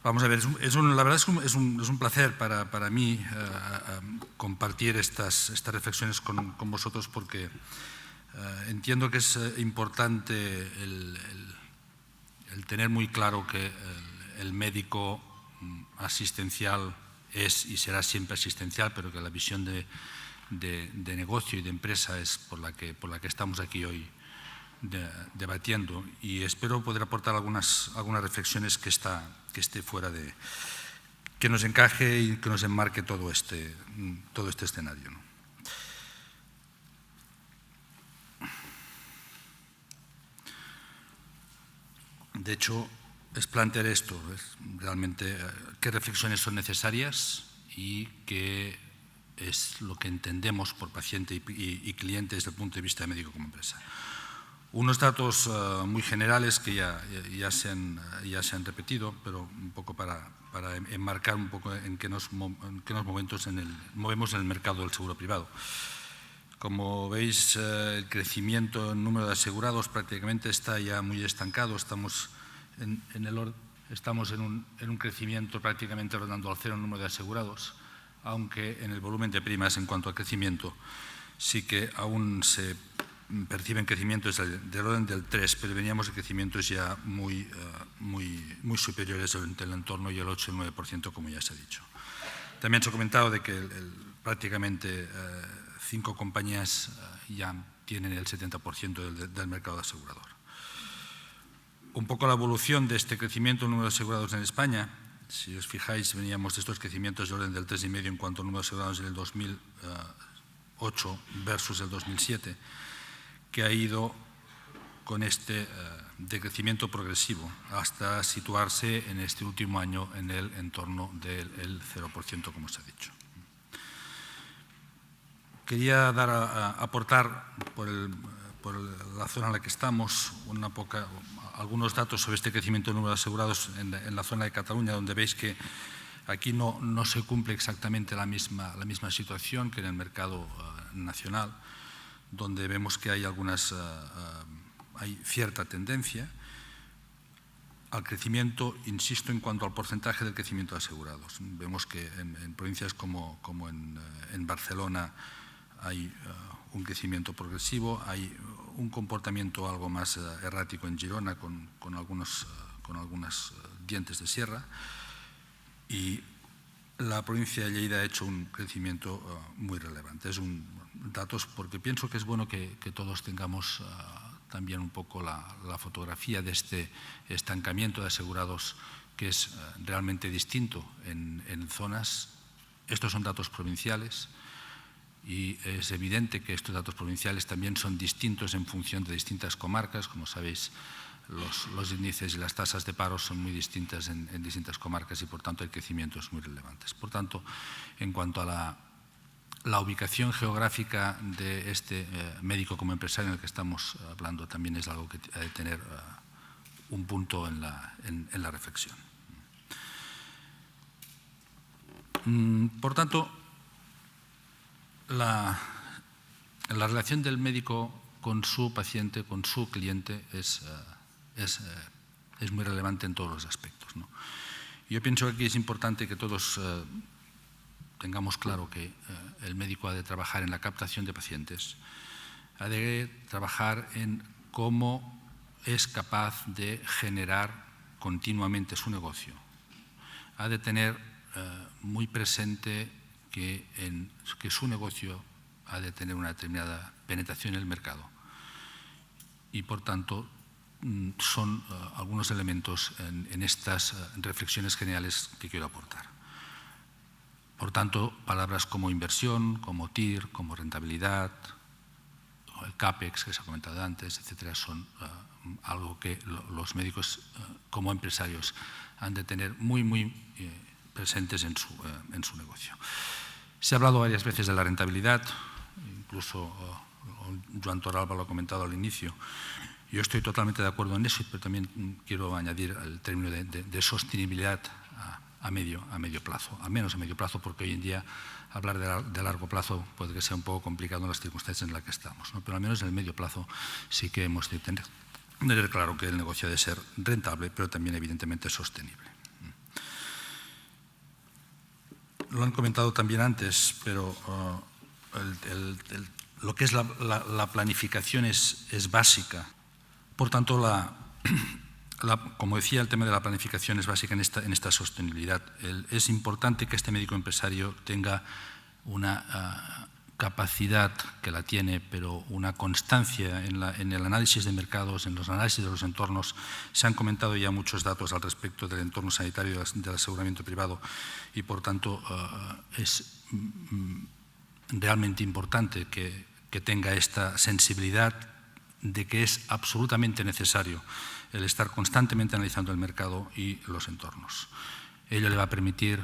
Vamos a ver, la verdad es un placer para mí compartir estas reflexiones con vosotros, porque entiendo que es importante el tener muy claro que el médico asistencial es y será siempre asistencial, pero que la visión de negocio y de empresa es por la que estamos aquí hoy debatiendo, y espero poder aportar algunas reflexiones que esté fuera de, que nos encaje y que nos enmarque todo este escenario, ¿no? De hecho, es plantear esto, realmente qué reflexiones son necesarias y qué es lo que entendemos por paciente y cliente desde el punto de vista de médico como empresa. Unos datos muy generales que ya se han repetido, pero un poco para enmarcar un poco en qué nos movemos en el mercado del seguro privado. Como veis, el crecimiento en número de asegurados prácticamente está ya muy estancado. Estamos en un crecimiento prácticamente rondando al cero en número de asegurados, aunque en el volumen de primas en cuanto al crecimiento sí que aún se perciben crecimientos del orden del 3, pero veníamos de crecimientos ya muy superiores del entorno y el 8 y el 9%, como ya se ha dicho. También se ha comentado de que prácticamente 5 compañías ya tienen el 70% del mercado asegurador. Un poco la evolución de este crecimiento en número de asegurados en España. Si os fijáis, veníamos de estos crecimientos de orden del 3,5 en cuanto al número de asegurados en el 2008 versus el 2007, que ha ido con este decrecimiento progresivo hasta situarse en este último año en el entorno del 0%, como se ha dicho. Quería aportar por la zona en la que estamos algunos datos sobre este crecimiento del número de asegurados en la zona de Cataluña, donde veis que aquí no se cumple exactamente la misma situación que en el mercado nacional, donde vemos que hay cierta tendencia al crecimiento, insisto, en cuanto al porcentaje del crecimiento de asegurados. Vemos que en provincias como en Barcelona hay un crecimiento progresivo, hay un comportamiento algo más errático en Girona con algunos dientes de sierra, y la provincia de Lleida ha hecho un crecimiento muy relevante. Es datos porque pienso que es bueno que todos tengamos también un poco la fotografía de este estancamiento de asegurados, que es realmente distinto en zonas. Estos son datos provinciales y es evidente que estos datos provinciales también son distintos en función de distintas comarcas. Como sabéis, los índices y las tasas de paro son muy distintas en distintas comarcas y, por tanto, hay crecimientos muy relevantes. Por tanto, en cuanto a la ubicación geográfica de este médico como empresario en el que estamos hablando, también es algo que ha de tener un punto en la reflexión. Por tanto, la relación del médico con su paciente, con su cliente, es muy relevante en todos los aspectos, ¿no? Yo pienso que aquí es importante que todos tengamos claro que el médico ha de trabajar en la captación de pacientes, ha de trabajar en cómo es capaz de generar continuamente su negocio, ha de tener muy presente que su negocio ha de tener una determinada penetración en el mercado, y por tanto son algunos elementos en estas reflexiones generales que quiero aportar. Por tanto, palabras como inversión, como TIR, como rentabilidad, o el CAPEX que se ha comentado antes, etcétera, son algo que los médicos como empresarios han de tener muy presentes en su negocio. Se ha hablado varias veces de la rentabilidad, incluso Joan Torralba lo ha comentado al inicio. Yo estoy totalmente de acuerdo en eso, pero también quiero añadir el término de sostenibilidad a medio plazo, al menos a medio plazo, porque hoy en día hablar de largo plazo puede que sea un poco complicado en las circunstancias en las que estamos, ¿no? Pero al menos en el medio plazo sí que hemos de tener claro que el negocio ha de ser rentable, pero también evidentemente sostenible. lo han comentado también antes, pero lo que es la planificación es básica. Por tanto, como decía, el tema de la planificación es básica en esta sostenibilidad. Es importante que este médico empresario tenga una capacidad, que la tiene, pero una constancia en el análisis de mercados, en los análisis de los entornos. Se han comentado ya muchos datos al respecto del entorno sanitario del aseguramiento privado y, por tanto, es realmente importante que tenga esta sensibilidad de que es absolutamente necesario el estar constantemente analizando el mercado y los entornos. Ello le va a permitir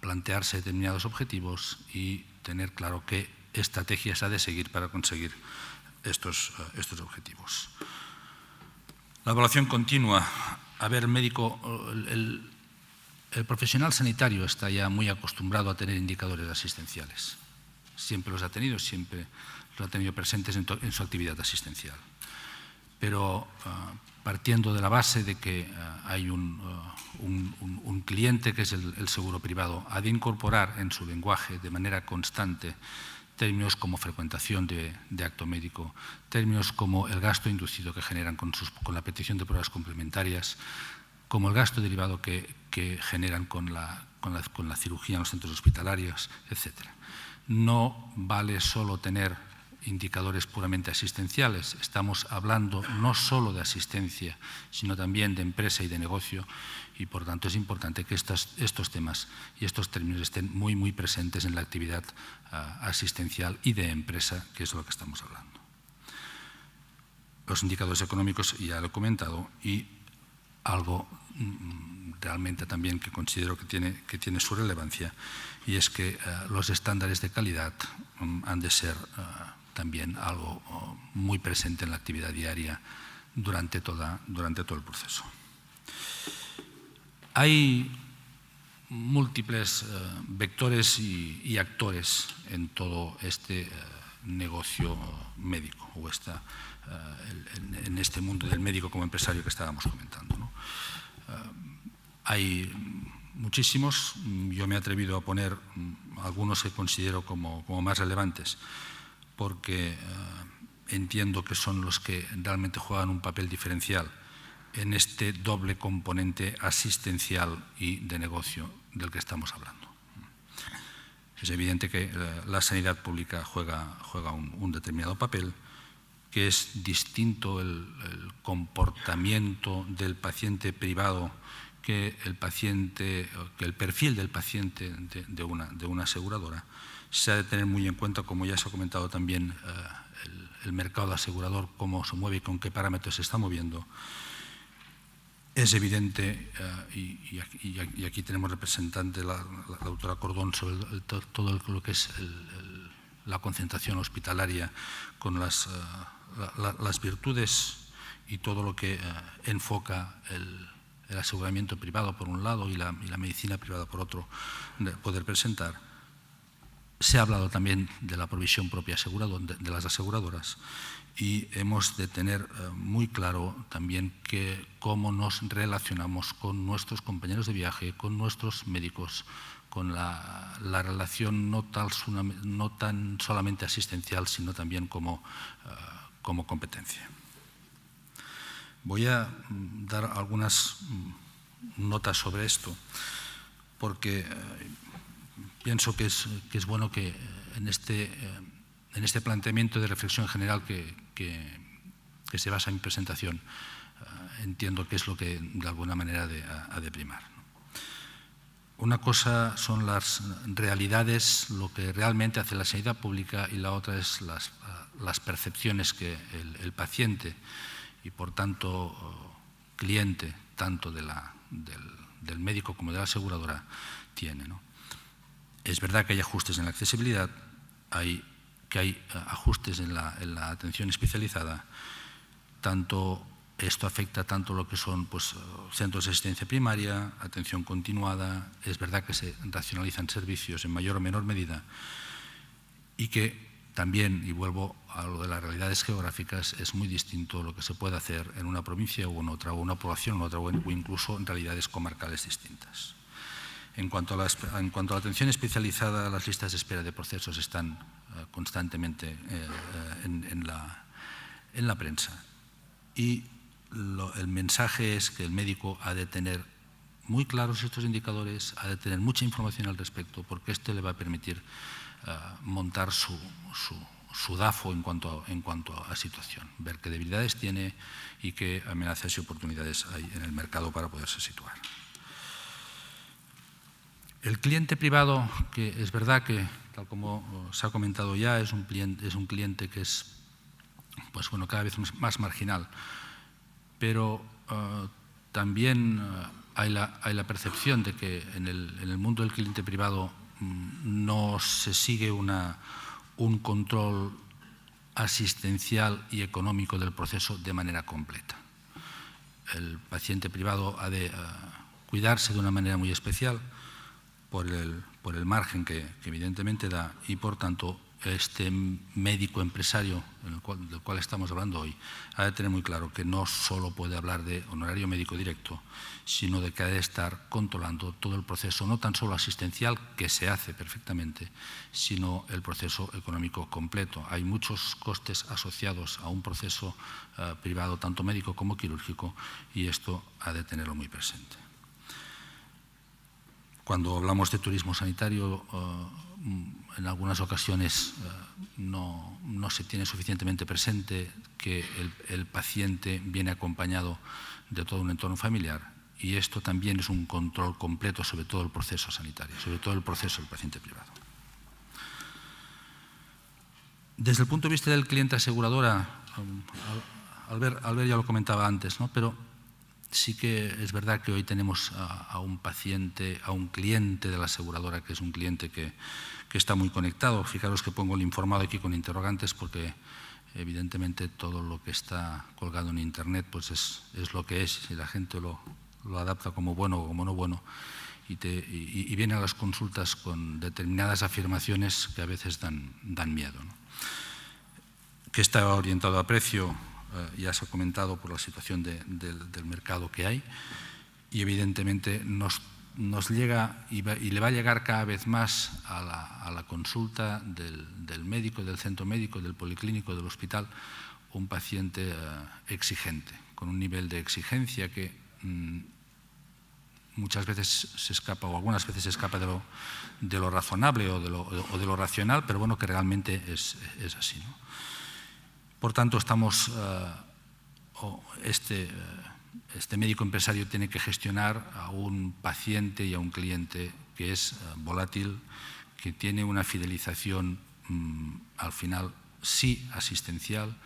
plantearse determinados objetivos y tener claro qué estrategias ha de seguir para conseguir estos objetivos. La evaluación continua. A ver, el profesional sanitario está ya muy acostumbrado a tener indicadores asistenciales. Siempre los ha tenido, siempre los ha tenido presentes en su actividad asistencial. Pero partiendo de la base de que hay un cliente que es el seguro privado, ha de incorporar en su lenguaje de manera constante términos como frecuentación de acto médico, términos como el gasto inducido que generan con la petición de pruebas complementarias, como el gasto derivado que generan con la cirugía en los centros hospitalarios, etc. No vale solo tener indicadores puramente asistenciales. Estamos hablando no solo de asistencia, sino también de empresa y de negocio, y por tanto es importante que estos temas y estos términos estén muy, muy presentes en la actividad asistencial y de empresa, que es de lo que estamos hablando. Los indicadores económicos ya lo he comentado, y algo realmente también que considero que tiene su relevancia, y es que los estándares de calidad han de ser también algo muy presente en la actividad diaria durante todo el proceso. Hay múltiples vectores y actores en todo este negocio médico, o en este mundo del médico como empresario que estábamos comentando, ¿no? Hay muchísimos. Yo me he atrevido a poner algunos que considero como más relevantes, porque entiendo que son los que realmente juegan un papel diferencial en este doble componente asistencial y de negocio del que estamos hablando. Es evidente que la sanidad pública juega un determinado papel, que es distinto el comportamiento del paciente privado que el perfil del paciente de una aseguradora. Se ha de tener muy en cuenta, como ya se ha comentado también, el mercado asegurador, cómo se mueve y con qué parámetros se está moviendo. Es evidente, y aquí tenemos representante la doctora Cordón sobre todo lo que es la concentración hospitalaria con las virtudes y todo lo que enfoca el aseguramiento privado por un lado y la medicina privada por otro, de poder presentar. Se ha hablado también de la provisión propia de las aseguradoras, y hemos de tener muy claro también cómo nos relacionamos con nuestros compañeros de viaje, con nuestros médicos, con la relación no tan solamente asistencial, sino también como competencia. Voy a dar algunas notas sobre esto, porque pienso que es bueno que en este planteamiento de reflexión general que se basa en mi presentación, entiendo que es lo que de alguna manera ha de primar. Una cosa son las realidades, lo que realmente hace la sanidad pública, y la otra es las percepciones que el paciente y, por tanto, cliente, tanto del médico como de la aseguradora, tiene, ¿no? Es verdad que hay ajustes en la accesibilidad, que hay ajustes en la atención especializada. Esto afecta tanto lo que son centros de asistencia primaria, atención continuada. Es verdad que se racionalizan servicios en mayor o menor medida, y que también, y vuelvo a lo de las realidades geográficas, es muy distinto lo que se puede hacer en una provincia o en otra, o una población en otra, o incluso en realidades comarcales distintas. En cuanto a la atención especializada, las listas de espera de procesos están constantemente en la prensa. Y el mensaje es que el médico ha de tener muy claros estos indicadores, ha de tener mucha información al respecto, porque esto le va a permitir montar su DAFO en cuanto a situación, ver qué debilidades tiene y qué amenazas y oportunidades hay en el mercado para poderse situar. El cliente privado, que es verdad que, tal como se ha comentado ya, es un cliente que es cada vez más marginal, pero también hay la percepción de que en el mundo del cliente privado no se sigue un control asistencial y económico del proceso de manera completa. El paciente privado ha de cuidarse de una manera muy especial por el margen que evidentemente da, y por tanto este médico empresario del cual estamos hablando hoy ha de tener muy claro que no solo puede hablar de honorario médico directo, sino de que ha de estar controlando todo el proceso, no tan solo asistencial, que se hace perfectamente, sino el proceso económico completo. Hay muchos costes asociados a un proceso privado, tanto médico como quirúrgico, y esto ha de tenerlo muy presente. Cuando hablamos de turismo sanitario, en algunas ocasiones no se tiene suficientemente presente que el paciente viene acompañado de todo un entorno familiar, y esto también es un control completo sobre todo el proceso sanitario, sobre todo el proceso del paciente privado. Desde el punto de vista del cliente aseguradora, Albert ya lo comentaba antes, ¿no? Pero sí que es verdad que hoy tenemos a un cliente de la aseguradora que es un cliente que está muy conectado. Fijaros que pongo el informado aquí con interrogantes porque evidentemente todo lo que está colgado en Internet pues es lo que es, y la gente lo adapta como bueno o como no bueno, y viene a las consultas con determinadas afirmaciones que a veces dan miedo, ¿no? Que está orientado a precio, ya se ha comentado por la situación del mercado que hay, y evidentemente nos llega y le va a llegar cada vez más a la consulta del médico, del centro médico, del policlínico, del hospital, un paciente exigente, con un nivel de exigencia que muchas veces se escapa, o algunas veces se escapa de lo razonable o de lo racional, pero bueno, que realmente es así, ¿no? Por tanto, este médico empresario tiene que gestionar a un paciente y a un cliente que es volátil, que tiene una fidelización al final sí asistencial,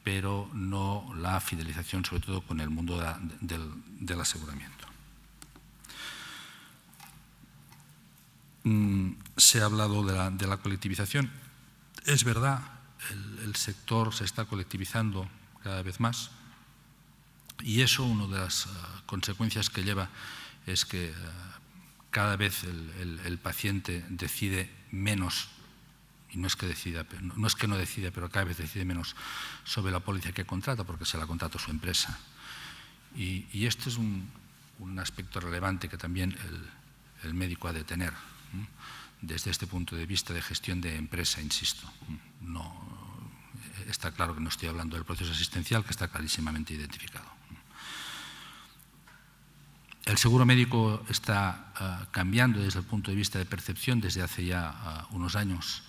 pero no la fidelización sobre todo con el mundo del aseguramiento. Se ha hablado de la colectivización. Es verdad, el sector se está colectivizando cada vez más, y eso, una de las consecuencias que lleva es que cada vez el paciente decide menos, y no es que no decide, pero cada vez decide menos sobre la póliza que contrata, porque se la contrata su empresa. Y esto es un aspecto relevante que también el médico ha de tener, ¿no? Desde este punto de vista de gestión de empresa, insisto. Está claro que no estoy hablando del proceso asistencial, que está clarísimamente identificado. El seguro médico está cambiando desde el punto de vista de percepción desde hace ya unos años.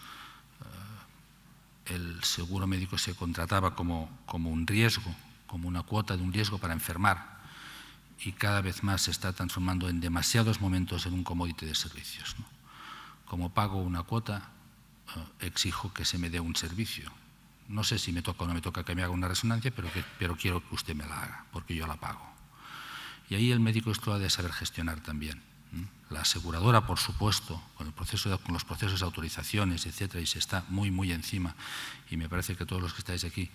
El seguro médico se contrataba como un riesgo, como una cuota de un riesgo para enfermar, y cada vez más se está transformando en demasiados momentos en un commodity de servicios, ¿no? Como pago una cuota, exijo que se me dé un servicio. No sé si me toca o no me toca que me haga una resonancia, pero quiero que usted me la haga, porque yo la pago. Y ahí el médico esto ha de saber gestionar también. La aseguradora, por supuesto, con los procesos de autorizaciones, etcétera, y se está muy, muy encima, y me parece que todos los que estáis aquí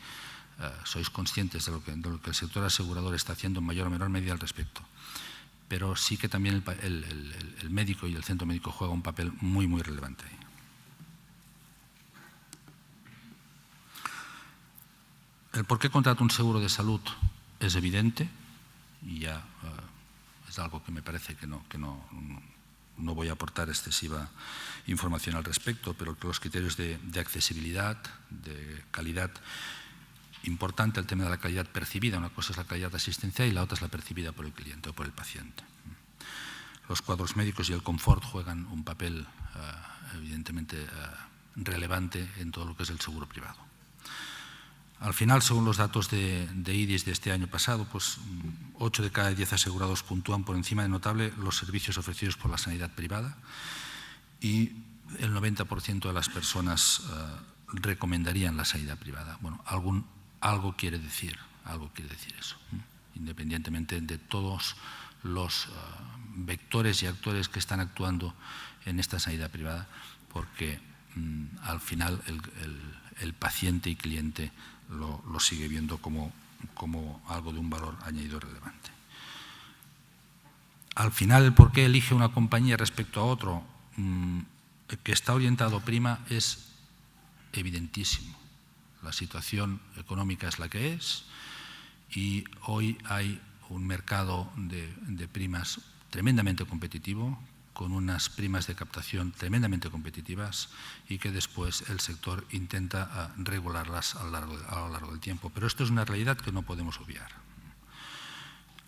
sois conscientes de lo que el sector asegurador está haciendo en mayor o menor medida al respecto. Pero sí que también el médico y el centro médico juega un papel muy, muy relevante ahí. El por qué contrato un seguro de salud es evidente, y ya es algo que me parece que no no voy a aportar excesiva información al respecto, pero que los criterios de accesibilidad, de calidad, importante el tema de la calidad percibida. Una cosa es la calidad asistencial y la otra es la percibida por el cliente o por el paciente. Los cuadros médicos y el confort juegan un papel evidentemente relevante en todo lo que es el seguro privado. Al final, según los datos de IDIS de este año pasado, pues 8 de cada 10 asegurados puntúan por encima de notable los servicios ofrecidos por la sanidad privada y el 90% de las personas recomendarían la sanidad privada. Bueno, algo quiere decir eso, independientemente de todos los vectores y actores que están actuando en esta sanidad privada, porque al final el paciente y cliente lo sigue viendo como algo de un valor añadido relevante. Al final, el por qué elige una compañía respecto a otro que está orientado prima es evidentísimo. La situación económica es la que es y hoy hay un mercado de primas tremendamente competitivo, con unas primas de captación tremendamente competitivas y que después el sector intenta regularlas a lo largo del tiempo. Pero esto es una realidad que no podemos obviar.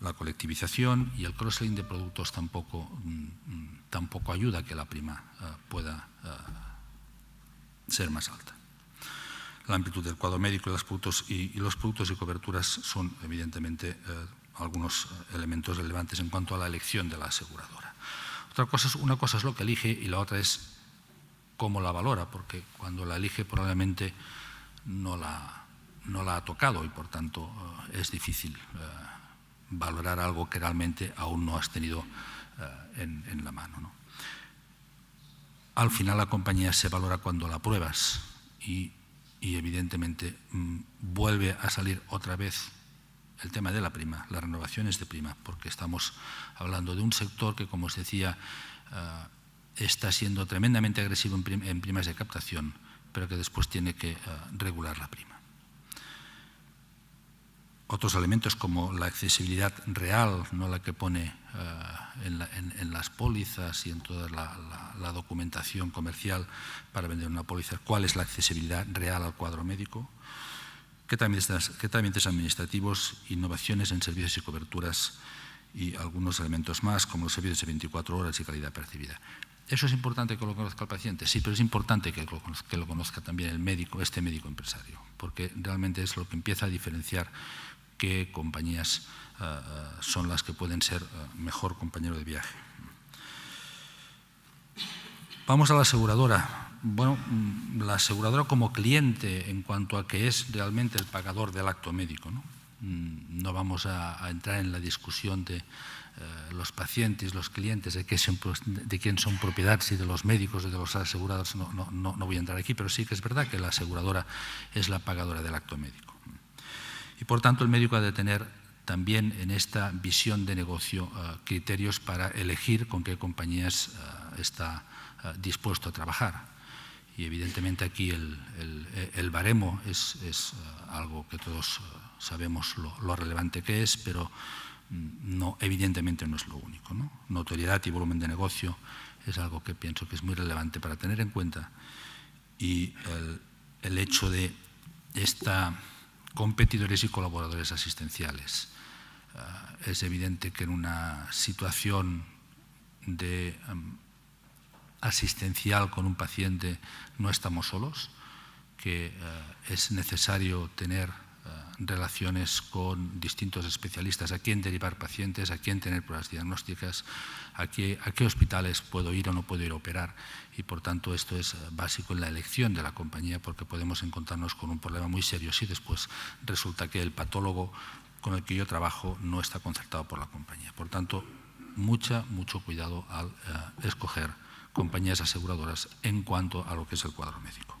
La colectivización y el cross-selling de productos tampoco ayuda a que la prima pueda ser más alta. La amplitud del cuadro médico y los productos y coberturas son evidentemente algunos elementos relevantes en cuanto a la elección de la aseguradora. Una cosa es lo que elige y la otra es cómo la valora, porque cuando la elige probablemente no la ha tocado y por tanto es difícil valorar algo que realmente aún no has tenido en la mano, ¿no? Al final la compañía se valora cuando la pruebas y evidentemente vuelve a salir otra vez el tema de la prima, las renovaciones de prima, porque estamos hablando de un sector que, como os decía, está siendo tremendamente agresivo en primas de captación, pero que después tiene que regular la prima. Otros elementos como la accesibilidad real, no la que pone en las pólizas y en toda la documentación comercial para vender una póliza, cuál es la accesibilidad real al cuadro médico, qué trámites administrativos, innovaciones en servicios y coberturas y algunos elementos más como los servicios de 24 horas y calidad percibida. ¿Eso es importante que lo conozca el paciente? Sí, pero es importante que lo conozca también el médico, este médico empresario, porque realmente es lo que empieza a diferenciar qué compañías son las que pueden ser mejor compañero de viaje. Vamos a la aseguradora. Bueno, la aseguradora como cliente en cuanto a que es realmente el pagador del acto médico, ¿no? No vamos a entrar en la discusión de los pacientes, los clientes, de quién son propiedad, si de los médicos o de los asegurados, no voy a entrar aquí, pero sí que es verdad que la aseguradora es la pagadora del acto médico. Y por tanto el médico ha de tener también en esta visión de negocio criterios para elegir con qué compañías está dispuesto a trabajar. Y evidentemente aquí el baremo es algo que todos sabemos lo relevante que es, pero evidentemente no es lo único, ¿no? Notoriedad y volumen de negocio es algo que pienso que es muy relevante para tener en cuenta. Y el hecho de competidores y colaboradores asistenciales. Es evidente que en una situación de asistencial con un paciente no estamos solos, que es necesario tener relaciones con distintos especialistas, a quién derivar pacientes, a quién tener pruebas diagnósticas, a qué hospitales puedo ir o no puedo ir a operar. Y por tanto esto es básico en la elección de la compañía, porque podemos encontrarnos con un problema muy serio si después resulta que el patólogo con el que yo trabajo no está concertado por la compañía. Por tanto, mucho cuidado al escoger compañías aseguradoras en cuanto a lo que es el cuadro médico.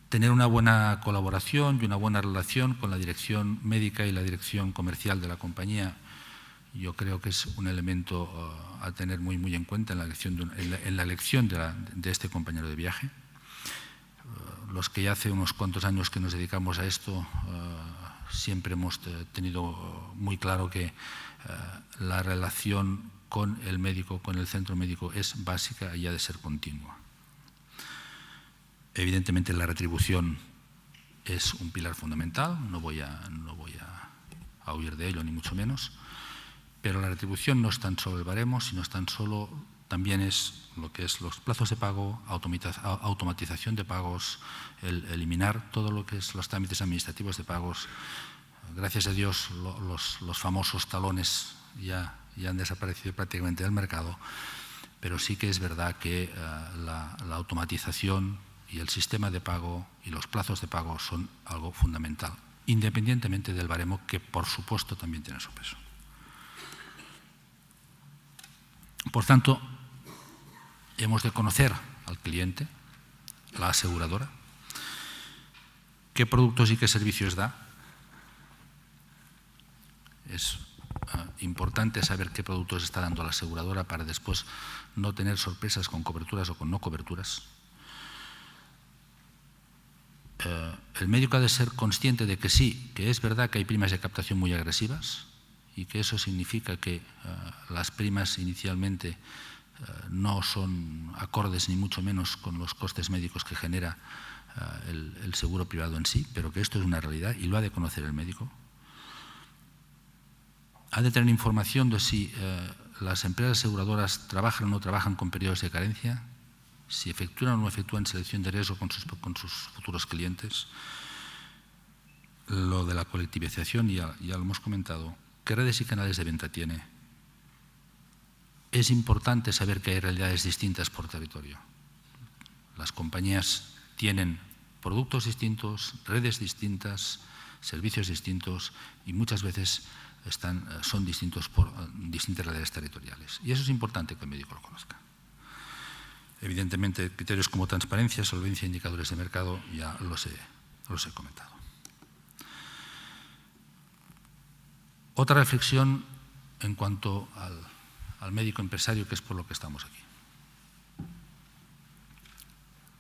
Tener una buena colaboración y una buena relación con la dirección médica y la dirección comercial de la compañía, yo creo que es un elemento a tener muy en cuenta en la elección de este compañero de viaje. Los que ya hace unos cuantos años que nos dedicamos a esto, siempre hemos tenido muy claro que la relación con el médico, con el centro médico, es básica y ha de ser continua. Evidentemente la retribución es un pilar fundamental, no voy a huir de ello, ni mucho menos, pero la retribución no es tan solo el baremo, sino también es lo que es los plazos de pago, automatización de pagos, el eliminar todo lo que es los trámites administrativos de pagos. Gracias a Dios los famosos talones ya han desaparecido prácticamente del mercado, pero sí que es verdad que la automatización y el sistema de pago y los plazos de pago son algo fundamental, independientemente del baremo, que por supuesto también tiene su peso. Por tanto, hemos de conocer al cliente, la aseguradora, qué productos y qué servicios da. Es importante saber qué productos está dando la aseguradora para después no tener sorpresas con coberturas o con no coberturas. El médico ha de ser consciente de que sí, que es verdad que hay primas de captación muy agresivas y que eso significa que las primas inicialmente no son acordes ni mucho menos con los costes médicos que genera el seguro privado en sí, pero que esto es una realidad y lo ha de conocer el médico. Ha de tener información de si las empresas aseguradoras trabajan o no trabajan con periodos de carencia, si efectúan o no efectúan selección de riesgo con sus futuros clientes. Lo de la colectivización ya lo hemos comentado. ¿Qué redes y canales de venta tiene? Es importante saber que hay realidades distintas por territorio. Las compañías tienen productos distintos, redes distintas, servicios distintos y muchas veces son distintos por distintas realidades territoriales. Y eso es importante que el médico lo conozca. Evidentemente, criterios como transparencia, solvencia, indicadores de mercado, ya los he comentado. Otra reflexión en cuanto al médico empresario, que es por lo que estamos aquí.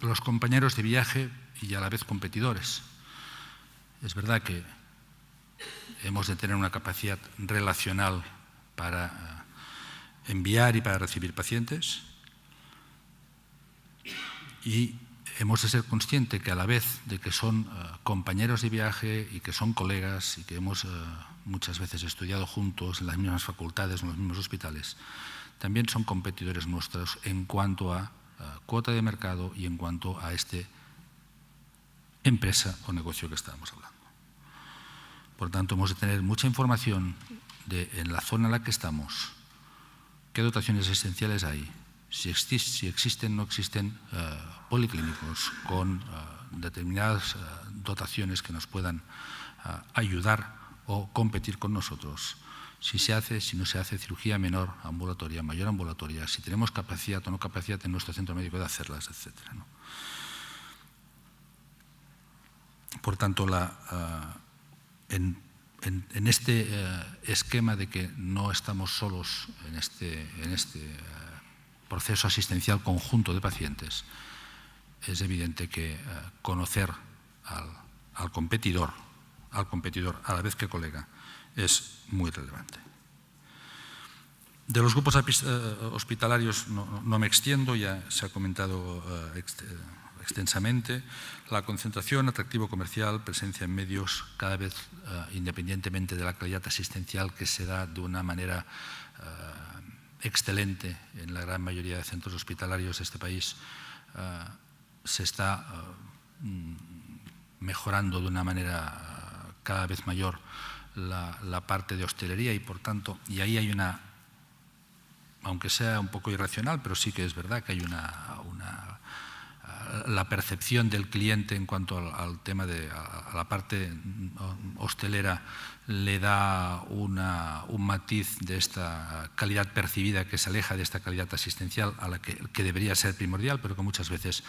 Los compañeros de viaje y a la vez competidores. Es verdad que hemos de tener una capacidad relacional para enviar y para recibir pacientes. Y hemos de ser conscientes que a la vez de que son compañeros de viaje y que son colegas y que hemos muchas veces estudiado juntos en las mismas facultades, en los mismos hospitales, también son competidores nuestros en cuanto a cuota de mercado y en cuanto a esta empresa o negocio que estábamos hablando. Por tanto, hemos de tener mucha información en la zona en la que estamos, qué dotaciones esenciales hay, si existen o no existen policlínicos con determinadas dotaciones que nos puedan ayudar o competir con nosotros, si se hace, si no se hace cirugía menor ambulatoria, mayor ambulatoria, si tenemos capacidad o no capacidad en nuestro centro médico de hacerlas, etc. ¿no? Por tanto, en este esquema de que no estamos solos en este proceso asistencial conjunto de pacientes, es evidente que conocer al competidor a la vez que colega es muy relevante. De los grupos hospitalarios no me extiendo, ya se ha comentado extensamente. La concentración, atractivo comercial, presencia en medios, cada vez independientemente de la calidad asistencial que se da de una manera excelente en la gran mayoría de centros hospitalarios de este país, se está mejorando de una manera cada vez mayor la parte de hostelería y por tanto, y ahí hay una, aunque sea un poco irracional, pero sí que es verdad que hay la percepción del cliente en cuanto al tema a la parte hostelera le da un matiz de esta calidad percibida que se aleja de esta calidad asistencial a la que debería ser primordial, pero que muchas veces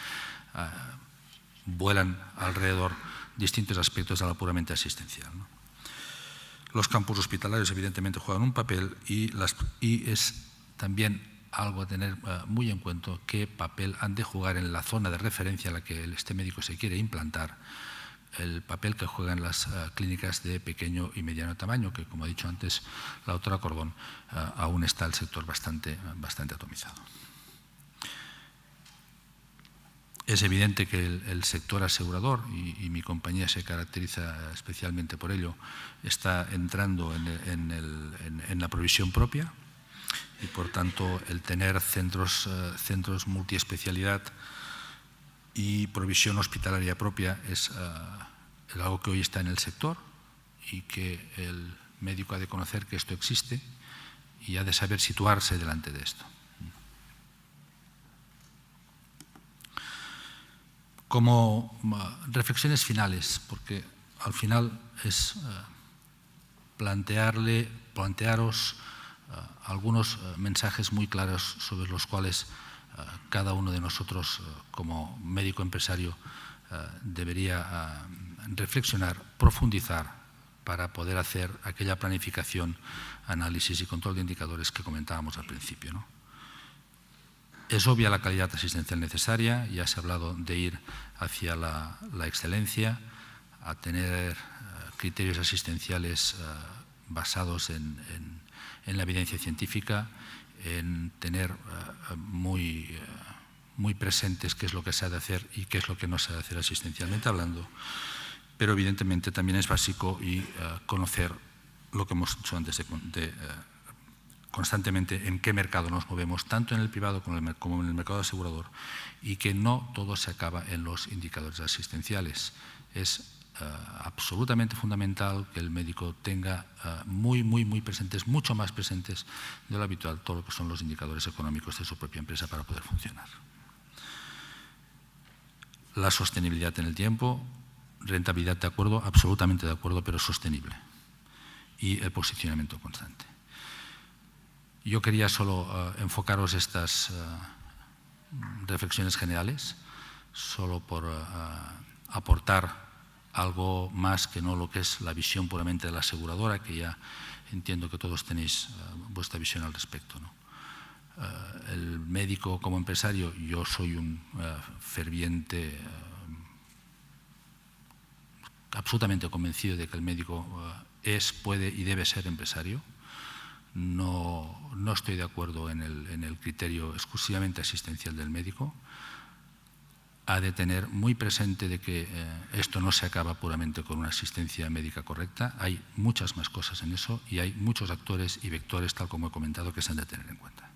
vuelan alrededor distintos aspectos de la puramente asistencial, ¿no? Los campus hospitalarios evidentemente juegan un papel y es también algo a tener muy en cuenta qué papel han de jugar en la zona de referencia a la que este médico se quiere implantar, el papel que juegan las clínicas de pequeño y mediano tamaño, que, como ha dicho antes la doctora Cordón, aún está el sector bastante atomizado. Es evidente que el sector asegurador, y mi compañía se caracteriza especialmente por ello, está entrando en la provisión propia y, por tanto, el tener centros multiespecialidad y provisión hospitalaria propia es algo que hoy está en el sector y que el médico ha de conocer que esto existe y ha de saber situarse delante de esto. Como reflexiones finales, porque al final es plantearos algunos mensajes muy claros sobre los cuales cada uno de nosotros, como médico empresario, debería reflexionar, profundizar, para poder hacer aquella planificación, análisis y control de indicadores que comentábamos al principio, ¿no? Es obvia la calidad asistencial necesaria, ya se ha hablado de ir hacia la excelencia, a tener criterios asistenciales basados en la evidencia científica, en tener muy presentes qué es lo que se ha de hacer y qué es lo que no se ha de hacer asistencialmente hablando, pero evidentemente también es básico y conocer lo que hemos dicho antes constantemente, en qué mercado nos movemos, tanto en el privado como en el mercado asegurador, y que no todo se acaba en los indicadores asistenciales. Es absolutamente fundamental que el médico tenga muy presentes, mucho más presentes de lo habitual, todo lo que son los indicadores económicos de su propia empresa para poder funcionar. La sostenibilidad en el tiempo, rentabilidad de acuerdo, absolutamente de acuerdo, pero sostenible. Y el posicionamiento constante. Yo quería solo enfocaros estas reflexiones generales, solo por aportar algo más que no lo que es la visión puramente de la aseguradora, que ya entiendo que todos tenéis vuestra visión al respecto, ¿no? El médico como empresario, yo soy un ferviente, absolutamente convencido de que el médico puede y debe ser empresario. No estoy de acuerdo en el criterio exclusivamente asistencial del médico. Ha de tener muy presente de que esto no se acaba puramente con una asistencia médica correcta. Hay muchas más cosas en eso y hay muchos actores y vectores, tal como he comentado, que se han de tener en cuenta.